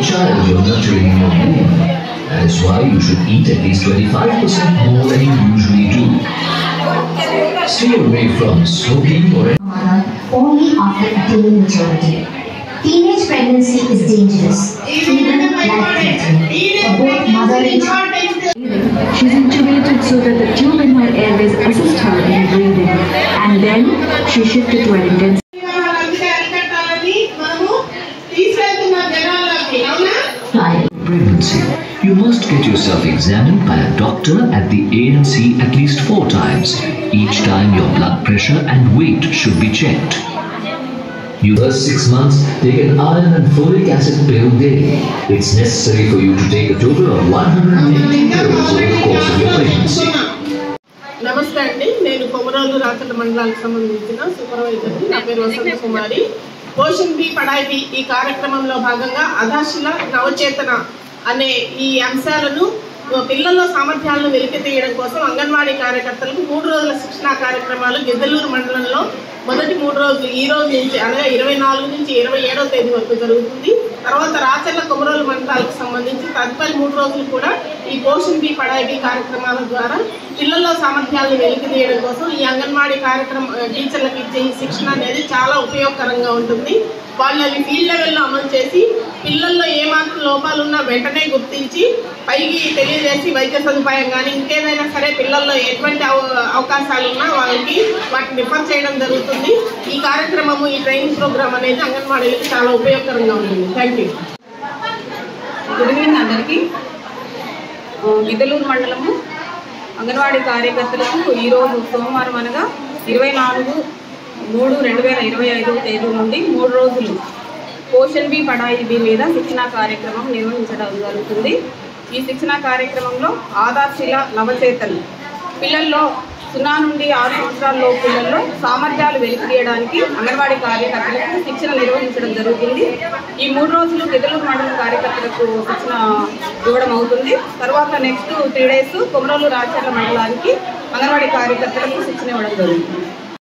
child you're nurturing in your womb. That is why you should eat at least 25% more than you usually do. Stay away from smoking or only after attaining maturity. Teenage pregnancy is dangerous, even life-threatening for both mother and child. She's intubated so that the tube in her airways assist her in breathing, and then she shifted to an intensive pregnancy. You must get yourself examined by a doctor at the ANC at least 4 times. Each time your blood pressure and weight should be checked. You first 6 months take an iron and folic acid pill daily. It's necessary for you to take a total of 180 pills over the course of your pregnancy. నమస్తే అండి, నేను కొమరోలు రాచల మండలానికి సంబంధించిన supervisor. నా పేరు వసంత కుమారి. Poshan B పడాయి B ఈ కార్యక్రమంలో భాగంగా అధాశిల నవచేతన అనే ఈ అంశాలను పిల్లల సామర్థ్యాలను వెలికి తీయడం కోసం అంగన్వాడీ కార్యకర్తలకు 3 రోజుల శిక్షణా కార్యక్రమాలు గిద్దలూరు మండలంలో మొదటి 3 రోజులు ఈ రోజు నుంచి అనగా 24 నుంచి 27వ తేదీ వరకు జరుగుతుంది. తర్వాత రాచర్ల కొమరోలు మండలాలకు సంబంధించి తదుపరి 3 రోజులు కూడా ఈ పోషన్ బి పడాయి బి కార్యక్రమాల ద్వారా పిల్లల్లో సామర్థ్యాలను వెలికి తీయడం కోసం ఈ అంగన్వాడీ కార్యక్రమం టీచర్లకు ఇచ్చే ఈ శిక్షణ అనేది చాలా ఉపయోగకరంగా ఉంటుంది. వాళ్ళు అవి ఫీల్డ్ లెవెల్లో అమలు చేసి పిల్లల్లో ఏమాత్రం లోపాలు ఉన్నా వెంటనే గుర్తించి పైకి తెలియజేసి వైద్య సదుపాయం కానీ ఇంకేదైనా సరే పిల్లల్లో ఎటువంటి అవకాశాలు ఉన్నా వాళ్ళకి వాటిని రిఫర్ చేయడం జరుగుతుంది. ఈ కార్యక్రమము ఈ ట్రైనింగ్ ప్రోగ్రామ్ అనేది అంగన్వాడీలకు చాలా ఉపయోగకరంగా ఉంటుంది. Thank you. గుడ్ ఈవినింగ్ అందరికీ. గిద్దలూరు మండలము అంగన్వాడీ కార్యకర్తలకు ఈరోజు సోమవారం అనగా 24/3/2025 తేదీ నుండి 3 రోజులు పోషన్ బి పడాయి బి మీద శిక్షణా కార్యక్రమం నిర్వహించడం జరుగుతుంది. ఈ శిక్షణా కార్యక్రమంలో ఆధార్శిల నవచేతన్ పిల్లల్లో 0 నుండి 6 సంవత్సరాల పిల్లల్లో సామర్థ్యాలు వెలికితీయడానికి అంగన్వాడీ కార్యకర్తలకు శిక్షణ నిర్వహించడం జరుగుతుంది. ఈ 3 రోజులు గిద్దలూరు మండలం కార్యకర్తలకు శిక్షణ ఇవ్వడం అవుతుంది. తర్వాత నెక్స్ట్ 3 days కొమరోలు రాచర్ల మండలానికి అంగన్వాడీ కార్యకర్తలకు శిక్షణ ఇవ్వడం జరుగుతుంది.